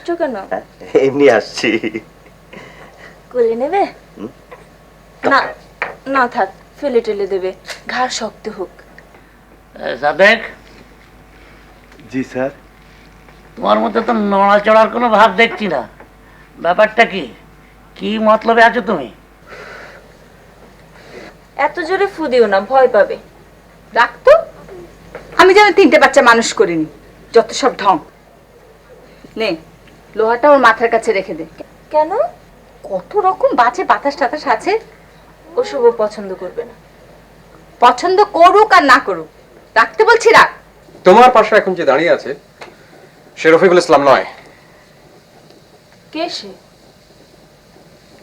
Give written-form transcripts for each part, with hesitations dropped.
আসছো কেন? এমনি আসছি। কোলে নেবে? না না থাক, ফেলে টেলে দেবে, ঘাড় শক্ত হোক। সাদেক, জি স্যার। তোমার মধ্যে তো নড়াচড়ার কোনো ভাব দেখছি না, ব্যাপারটা কি? কি মতলবে আছো তুমি? এত জোরে ফু দিও না, ভয় পাবে। রাখতো, আমি যেন 3টে বাচ্চা মানুষ করিনি, যত সব ঢং। নে, লোহাটা ওর মাথার কাছে রেখে দে। কেন? কত রকম বাজে বাতাস টাতাস আছে। ওসব ও পছন্দ করবে না। পছন্দ করুক আর না করুক, রাখতে বলছি রাখ। তোমার পাশে এখন যে দাঁড়িয়ে আছে সে রফিকুল ইসলাম নয়, কে সে?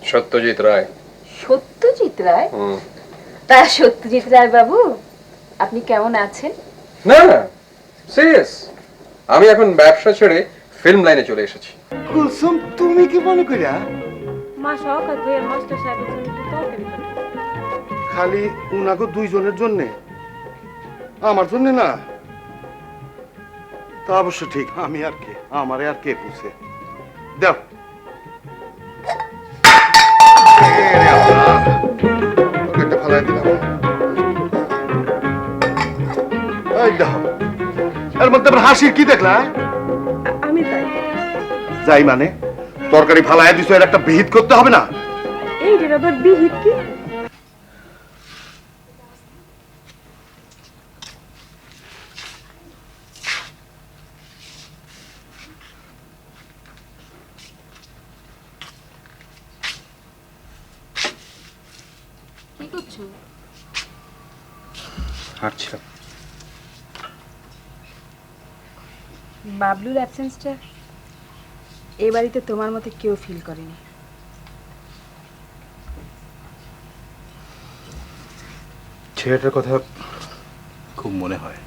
সত্যজিৎ রায়। সত্যজিৎ রায়? তা সত্যজিৎ রায় বাবু, আপনি কেমন আছেন? না না, সিরিয়াস, আমি এখন ব্যবসা ছেড়ে ফিল্ম লাইনে চলে এসেছি। কুলসুম, তুমি কি মনে করিয়া? মা সকাল থেকে মাস্টার সাহেবের জন্য একটু তরকারি পাঠাও। খালি উনাগো দুইজনের জন্যে, আমার জন্য না? তা অবশ্য ঠিক, আমি আর কে, আমারে আর কে পুছে দাও। পকেটে ফালাই দিলাম। এই দাও, এর মধ্যে আবার হাসির কি দেখলা? আমি তাই। যাই মানে, তরকারি ফালাই দিছো, এর একটা বিহিত করতে হবে না? এই রে আবার বিহিত কি? কি করছো? হাঁটছিলাম। বাবলুর অ্যাবসেন্সটা এ বাড়িতে তোমার মতে কেউ ফিল করেনি। ছেলেটার কথা খুব মনে হয়।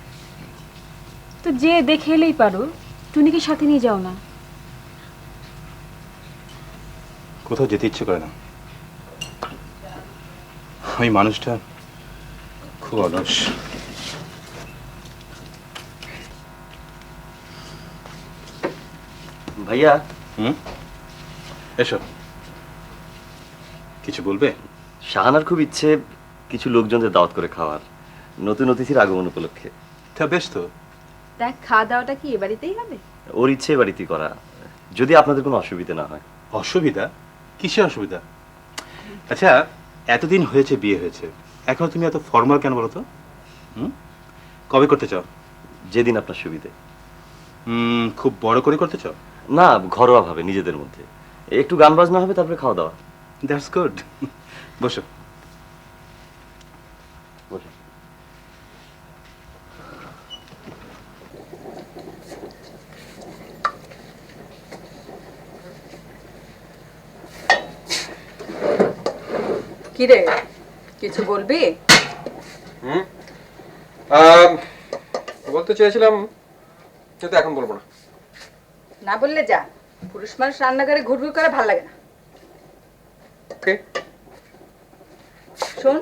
তো যে দেখে এলেই পারো, টুনিকে সাথে নিয়ে যাও না। কোথাও যেতে ইচ্ছে করে না। ওই মানুষটা খুব অলস। ভাইয়া, এসো, কিছু বলবে? শাহানার খুব ইচ্ছে কিছু লোকজনদের দাওয়াত করে খাওয়ার, নতুন অতিথির আগমন উপলক্ষে। তা বেশ তো। দেখ, খাওয়া দাওয়াটা কি এ বাড়িতেই হবে? ওর ইচ্ছে এ বাড়িতেই করা, যদি আপনাদের কোনো অসুবিধা না হয়। অসুবিধা? কিসের অসুবিধা? আচ্ছা, এতদিন হয়েছে, বিয়ে হয়েছে, এখনো তুমি এত ফর্মাল কেন বলো তো? কবে করতে চাও? যেদিন আপনার সুবিধে। খুব বড় করে করতে চাও? না, ঘরোয়া ভাবে, নিজেদের মধ্যে একটু গান বাজনা হবে, তারপরে খাওয়া দাওয়া। That's good. বসো। বসে। কি রে, কিছু বলবি? বলতে চেয়েছিলাম, কিন্তু এখন বলবো না। না বললে যা, পুরুষ মানুষ রান্নাঘরে ঘুরঘুর করে ভাল লাগে না। ওকে, শোন,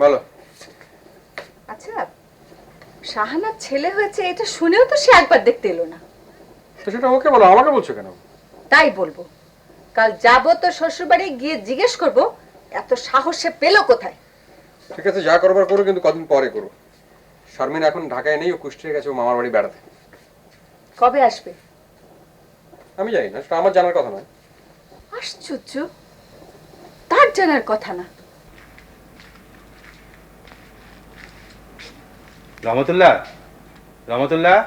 বলো। আচ্ছা, শাহানার ছেলে হয়েছে এটা শুনেও তো সে একবার দেখতে এলো না। তো সেটা ওকে বলো, আমাকে বলছো কেন? তাই বলবো, কাল যাবো তো শ্বশুরবাড়ি, গিয়ে জিজ্ঞেস করবো এত সাহস সে পেলো কোথায়। ঠিক আছে, যা করবার করো, কিন্তু কদিন পরে করো। শারমিন এখন ঢাকায় নেই, ও কুষ্টিয়া গেছে ও মামার বাড়ি বেড়াতে। কবে আসবে? আমি জানি না, সেটা আমার জানার কথা নয়। আশ্চর্য, তার জানার কথা না। রহমতুল্লাহ, রহমতুল্লাহ।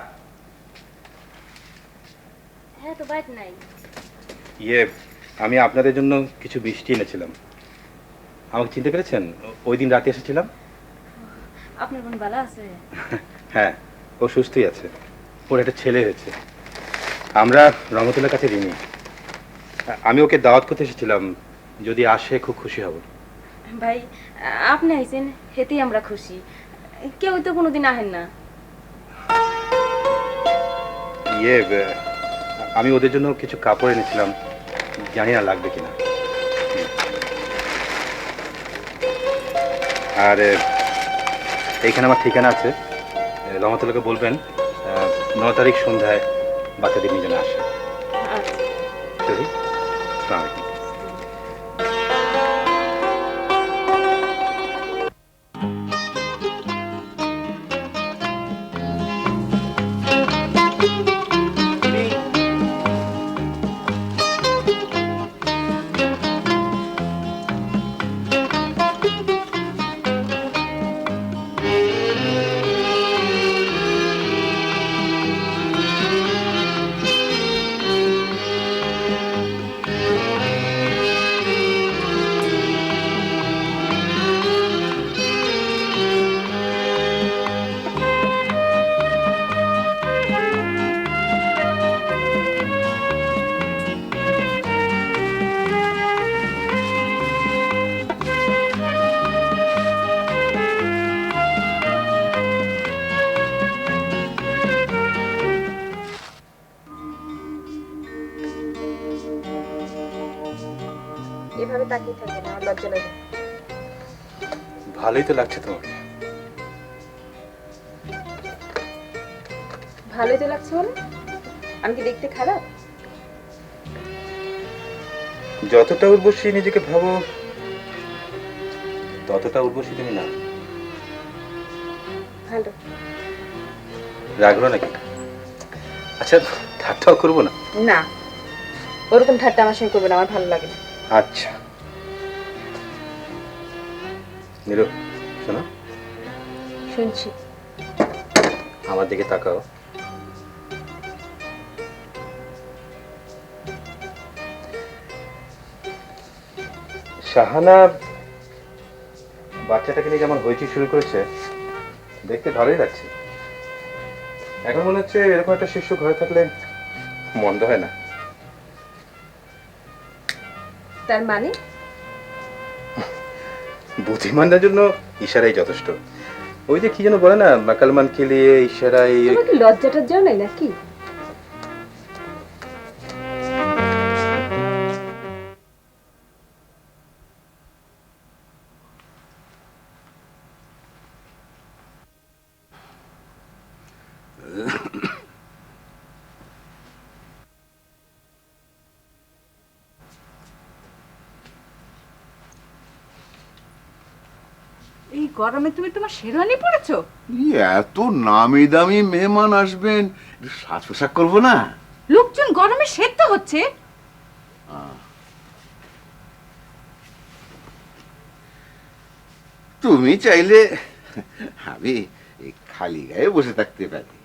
হ্যাঁ, তো বাইক নাই। আমি আপনাদের জন্য কিছু মিষ্টি এনেছিলাম। আমাকে চিনতে পেরেছেন? ওই দিন রাতে এসেছিলাম। আপনার বোন ভালো আছে? হ্যাঁ, ও সুস্থই আছে। ওর একটা ছেলে হয়েছে। আমরা রহমতুল্লাহর কাছে ঋণী। আমি ওকে দাওয়াত করতে এসেছিলাম, যদি আসে খুব খুশি হব। ভাই, আপনি আইছেন হেতেই আমরা খুশি। কেউ তো কোনোদিন আহেন না। আমি ওদের জন্য কিছু কাপড় এনেছিলাম, জানি না লাগবে কিনা। আর এইখানে আমার ঠিকানা আছে, রহমতুল্লাহকে বলবেন 9 তারিখ সন্ধ্যায় বাচ্চাদের নিয়ে যেন আসে। চলি, আসসালামু আলাইকুম। এভাবে তাকিয়ে থাকবে না, আমার লজ্জা লাগে। ভালোই তো লাগছে তোমাকে। ভালোই তো লাগছে মানে? আমি কি দেখতে খারাপ? যতটা উর্বশী নিজেকে ভাবো ততটা উর্বশী তুমি না। ভালো। রাগলো নাকি? আচ্ছা, ঠাট্টাও করবো না। না, ওরকম ঠাট্টা আমার সঙ্গে করবে না, আমার ভালো লাগে না। আচ্ছা নীরু, শোনো, শুনছি। আমার দিকে তাকাও। শাহানা বাচ্চাটাকে নিয়ে যেমন হইচই শুরু করেছে, দেখতে ভালোই লাগছে। এখন মনে হচ্ছে এরকম একটা শিশু ঘরে থাকলে মন্দ হয় না। তার মানে? বুদ্ধিমানদের জন্য ইশারাই যথেষ্ট। ওই যে কি যেন বলে না, মাকালমান কে লিয়ে ইশারাই। তোমার কি লজ্জাটা যাও নাই নাকি? এই গরমে তুমি তোমার শেরওয়ানি পরেছো? এত নামি দামি মেহমান আসবেন, সাজ পোশাক করবো না? লোকজন গরমে সেদ্ধ হচ্ছে। তুমি চাইলে আমি এই খালি গায়ে বসে থাকতে পারি।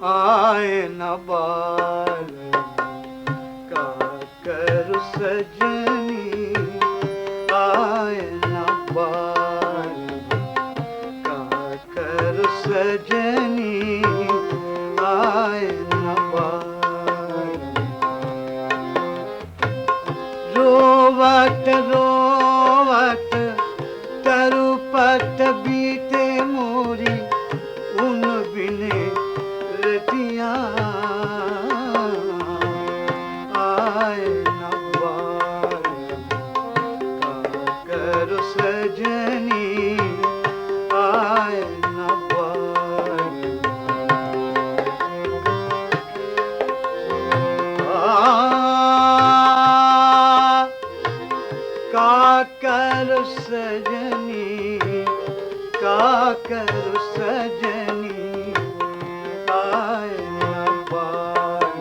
आए न बाल का कर सजनी, आए न बाल का कर सजनी, आए न बाल। रोवत रोवत तरुपत बीते मोरी, उन बिने रतिया आए न बाल का कर सजनी, आए न बाल। का कर सजनी, का कर सजनी, आए न बाल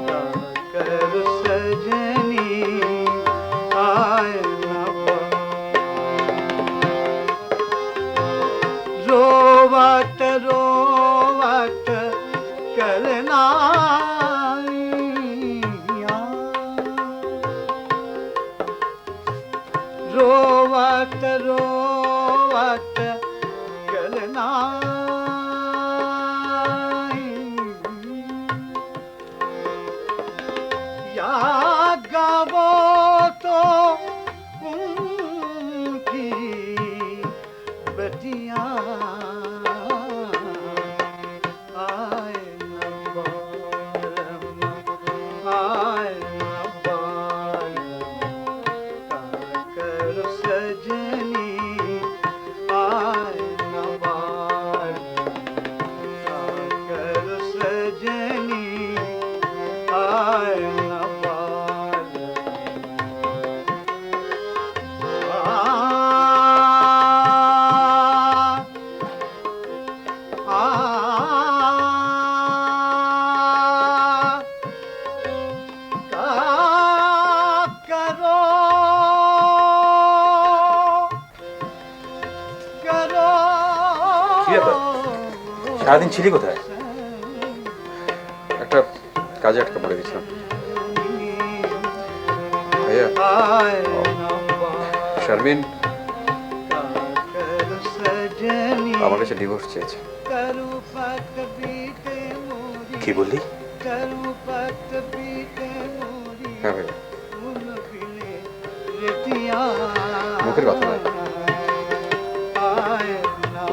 का कर सजनी, आए न बाल। रोवत रोवत करना रोवत रोवत करना क्या गावो तो उनकी बतिया आए न बारम, आए न बारम, कर सजनी आए न बारम, कर सजनी आए न बारम। करो करो কি ব্যাপার? সারাদিন ছিলি কোথায়? একটা কাজে আটকা পড়ে গেছিলাম ভাইয়া। শারমিন আমার কাছে ডিভোর্স চেয়েছে। কি বললি? হ্যাঁ ভাইয়া, মুখের কথা নয়,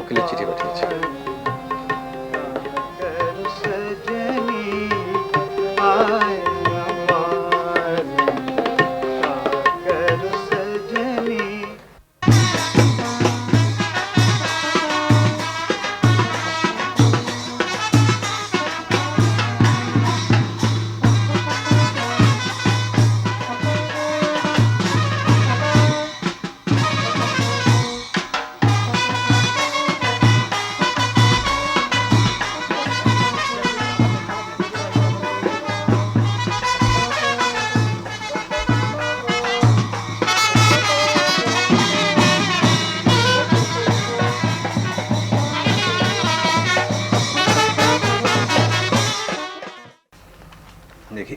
উকিলের চিঠি পাঠিয়েছে। দেখি।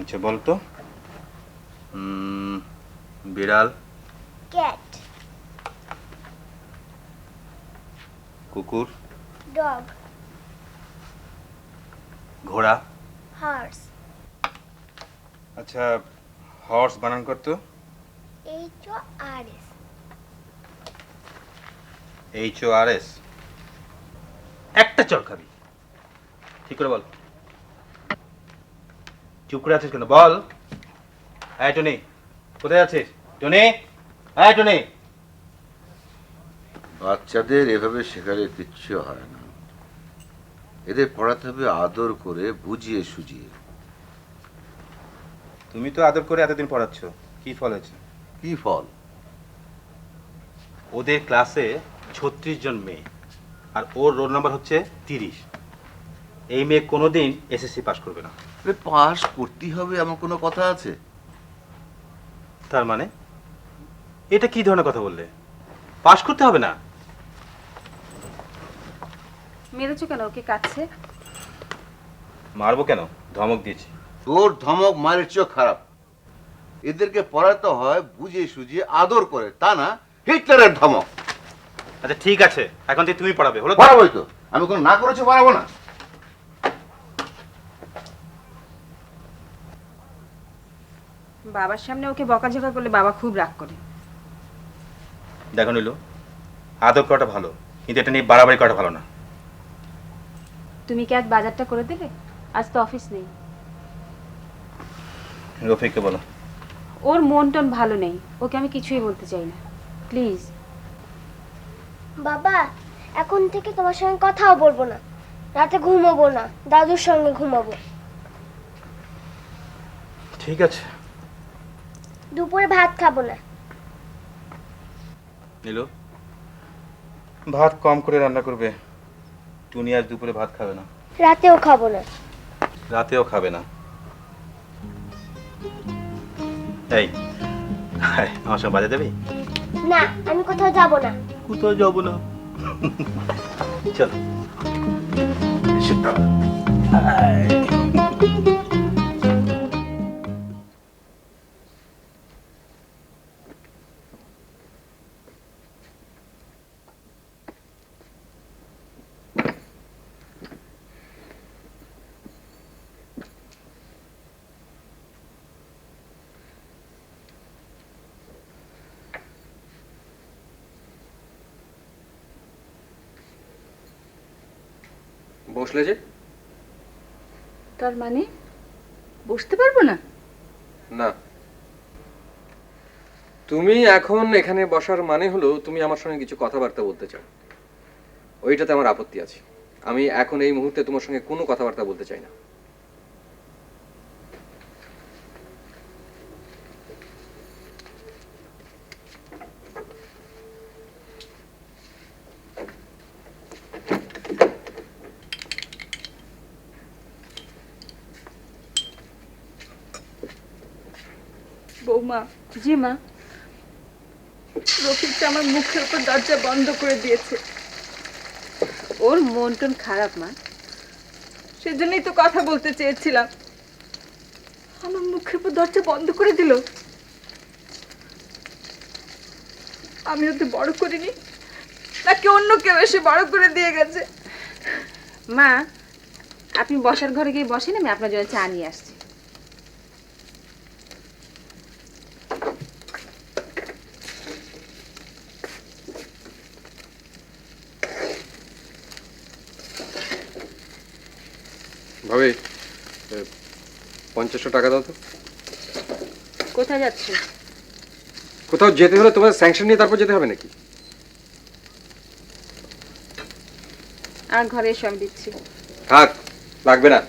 আচ্ছা বল তো। বিড়াল, cat, কুকুর, dog, ঘোড়া। horse, আচ্ছা হর্স বানান করতো। HORS, HORS। একটা চল খাবি, ঠিক করে বল। চুপ করে আছিস কেন, বল। হ্যাঁ টনি, কোথায় আছিস? টনি, হ্যাঁ টনি। বাচ্চাদের এভাবে শেখালে কিচ্ছু হয় না। এদের পড়াতে হবে আদর করে, বুঝিয়ে সুজিয়ে। তুমি তো আদর করে এতদিন পড়াচ্ছ, কি ফল হয়েছে? কি ফল? ওদের ক্লাসে 36 জন মেয়ে, আর ওর রোল নাম্বার হচ্ছে 30। এই মেয়ে কোনোদিন এসএসসি পাস করবে না। পাস করতেই হবে এমন কোনো কথা আছে? তার মানে এটা কি ধরনের কথা বললে? পাস করতে হবে না? মেরেছো কেন? ওকে কাছে মারবো কেন? ধমক দিয়েছি। তোর ধমক মারের চেয়েও খারাপ। এদেরকে পড়াতে হয় বুঝিয়ে সুজিয়ে, আদর করে, তা না হিটলারের ধমক। আচ্ছা ঠিক আছে, এখন থেকে তুমি পড়াবে, হলো? পড়াবোই তো, আমি কোনো না করেছি পড়াবো না। বাবার সামনে ওকে বকাঝকা করলে বাবা খুব রাগ করে। দেখো নিল, আদর করাটা ভালো, কিন্তু এটা নিয়ে বাড়াবাড়ি করাটা ভালো না। তুমি কি আজ বাজারটা করে দেবে? আজ তো অফিস নেই। রফিককে বলো। ওর মন টন ভালো নেই, ওকে আমি কিছুই বলতে চাই না, প্লিজ। বাবা এখন থেকে তোমার সঙ্গে কথাও বলবো না, রাতে ঘুমাবো না, দাদুর সঙ্গে ঘুমাবো। ঠিক আছে। দুপুরে ভাত খাবো না। নিল, ভাত কম করে রান্না করবে। টুনি আজ দুপুরে ভাত খাবে না। রাতেও খাবো না। রাতেও খাবে না। এই আমার সঙ্গে বাজার যাবি? না, আমি কোথাও যাব না। কোথাও যাবো না? চল। বসলে যে? তার মানে বসতে পারবো না? না, তুমি এখন এখানে বসার মানে হলো তুমি আমার সঙ্গে কিছু কথাবার্তা বলতে চাও। ওইটাতে আমার আপত্তি আছে। আমি এখন এই মুহূর্তে তোমার সঙ্গে কোনো কথাবার্তা বলতে চাই না। বৌমা। জি মা। রফিকটা আমার মুখের উপর দরজা বন্ধ করে দিয়েছে। ওর মন টন খারাপ মা, সেজন্যই তো কথা বলতে চেয়েছিলাম। আমার মুখের উপর দরজা বন্ধ করে দিল। আমি ওকে বড় করিনি, নাকি অন্য কেউ এসে বড় করে দিয়ে গেছে? মা, আপনি বসার ঘরে গিয়ে বসেন, আমি আপনার জন্য চা নিয়ে আসছি। ভাবি, 50 টাকা দাও তো। কোথায় যাচ্ছে? কোথাও যেতে হলে তোমার স্যাংশন নিয়ে তারপর যেতে হবে নাকি? আর ঘরে এসে আমি দিচ্ছি। থাক, লাগবে না।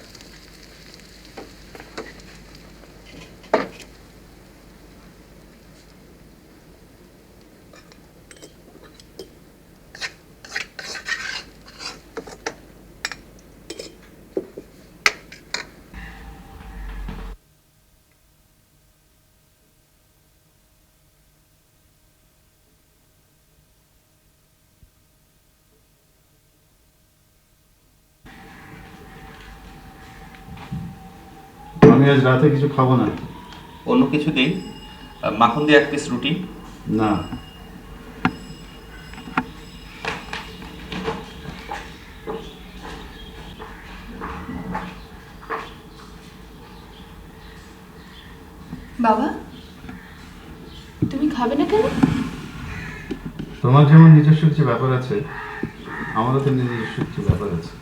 আমি আজ রাতে কিছু খাবো না। অন্য কিছু দিই, মাখন দিয়ে 1 পিস রুটি। না, বাবা, তুমি খাবে না কেন? তোমার যেমন নিজস্ব কিছু ব্যাপার আছে, আমারও তো নিজস্ব কিছু ব্যাপার আছে।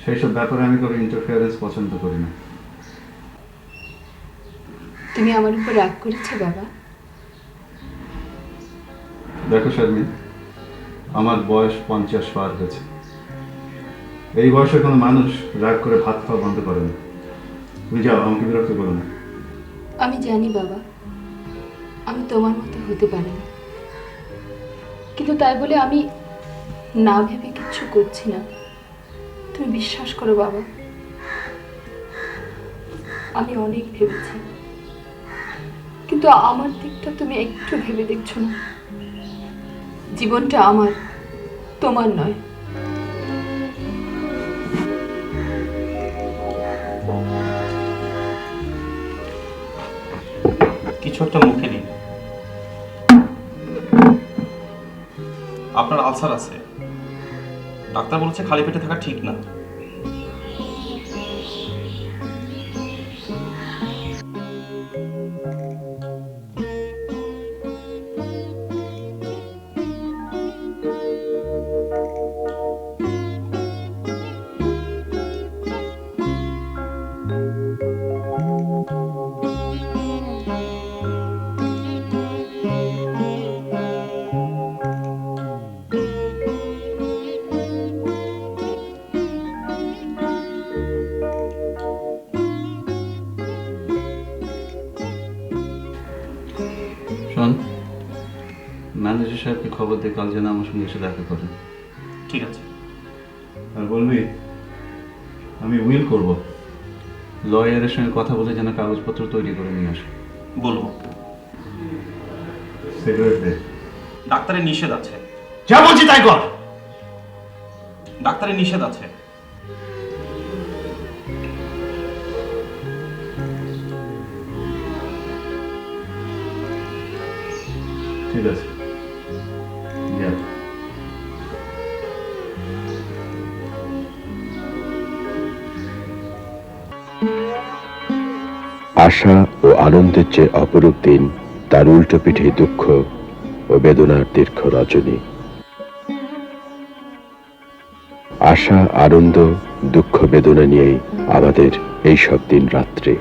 সেই সব ব্যাপারে আমি কোনো ইন্টারফেয়ারেন্স পছন্দ করি না। তুমি আমার উপর রাগ করেছো বাবা? দেখো শারমিন, আমার বয়স 50 পার হয়েছে। এই বয়সে কোনো মানুষ রাগ করে ভাত খাওয়া বন্ধ করে না। তুমি যাও, আমাকে বিরক্ত করো না। আমি জানি বাবা, আমি তোমার মতো হতে পারি না, কিন্তু তাই বলে আমি না ভেবে কিছু করছি না। তুমি বিশ্বাস করো বাবা, আমি অনেক ভেবেছি, কিন্তু আমার দিকটা তুমি একটু ভেবে দেখছো না। জীবনটা আমার, তোমার নয়। কিছু একটা মুখে নিন। আপনার আলসার আছে, ডাক্তার বলেছে খালি পেটে থাকা ঠিক না। শোন, ম্যানেজার সাহেবকে খবর দিয়ে কাল যেন আমার সঙ্গে এসে দেখা করেন। ঠিক আছে। আর বলবি আমি উইল করব, লয়ারের সঙ্গে কথা বলে যেন কাগজপত্র তৈরি করে নিয়ে আসে। বলবো। সিগারেট দে। ডাক্তারের নিষেধ আছে। যা বলছি তাই কর। ডাক্তারের নিষেধ আছে। ঠিক আছে, যা। আশা ও আনন্দের চেয়ে অপরূপ দিন, তার উল্টো পিঠে দুঃখ ও বেদনার দীর্ঘ রজনী। আশা, আনন্দ, দুঃখ, বেদনা নিয়েই আমাদের এই সব দিন রাত্রে।